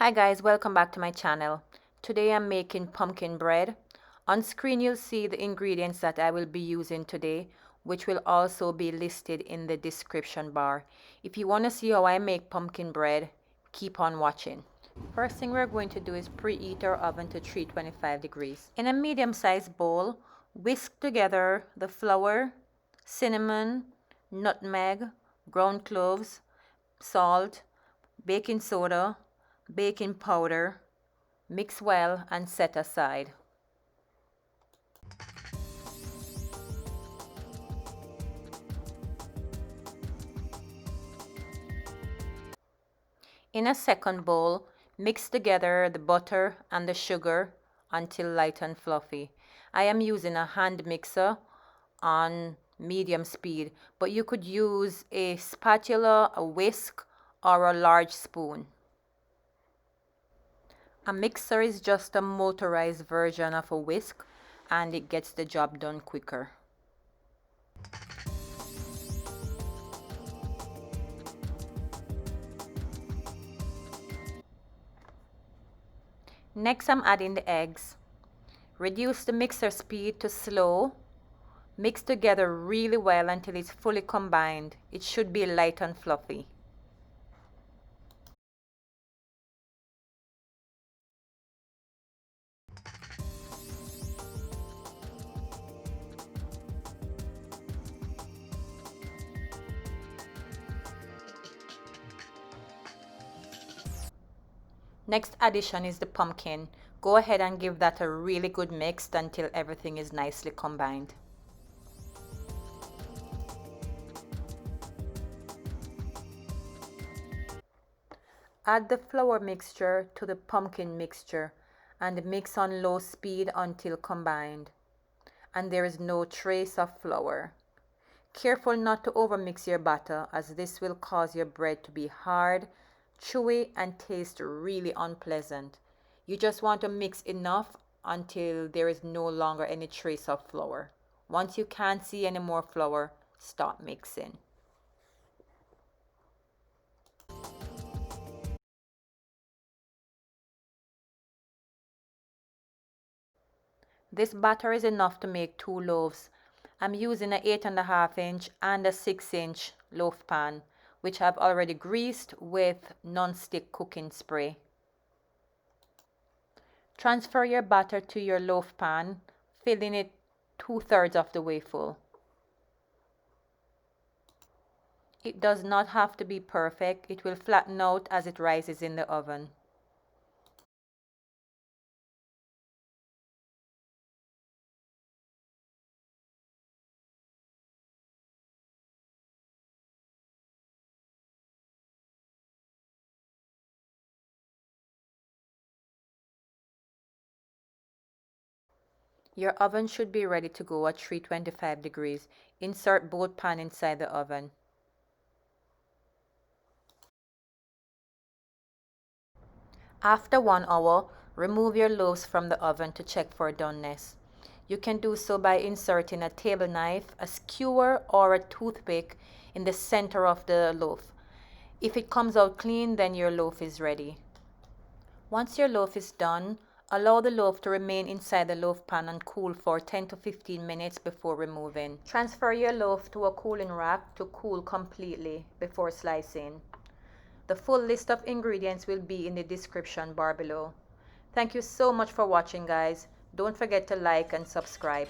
Hi guys, welcome back to my channel. Today I'm making pumpkin bread. On screen you'll see the ingredients that I will be using today, which will also be listed in the description bar. If you want to see how I make pumpkin bread, keep on watching. First thing we're going to do is preheat our oven to 325 degrees. In a medium-sized bowl, whisk together the flour, cinnamon, nutmeg, ground cloves, salt, baking soda, baking powder, mix well and set aside. In a second bowl, mix together the butter and the sugar until light and fluffy. I am using a hand mixer on medium speed, but you could use a spatula, a whisk, or a large spoon. A mixer is just a motorized version of a whisk, and it gets the job done quicker. Next, I'm adding the eggs. Reduce the mixer speed to slow. Mix together really well until it's fully combined. It should be light and fluffy. Next addition is the pumpkin. Go ahead and give that a really good mix until everything is nicely combined. Add the flour mixture to the pumpkin mixture and mix on low speed until combined and there is no trace of flour. Careful not to overmix your batter, as this will cause your bread to be hard, chewy, and taste really unpleasant. You just want to mix enough until there is no longer any trace of flour. Once you can't see any more flour, stop mixing. This batter is enough to make 2 loaves. I'm using an 8.5-inch and a 6-inch loaf pan, which I've already greased with non-stick cooking spray. Transfer your batter to your loaf pan, filling it 2/3 of the way full. It does not have to be perfect. It will flatten out as it rises in the oven. Your oven should be ready to go at 325 degrees. Insert both pan inside the oven. After 1 hour, remove your loaves from the oven to check for doneness. You can do so by inserting a table knife, a skewer, or a toothpick in the center of the loaf. If it comes out clean, then your loaf is ready. Once your loaf is done, allow the loaf to remain inside the loaf pan and cool for 10 to 15 minutes before removing. Transfer your loaf to a cooling rack to cool completely before slicing. The full list of ingredients will be in the description bar below. Thank you so much for watching, guys. Don't forget to like and subscribe.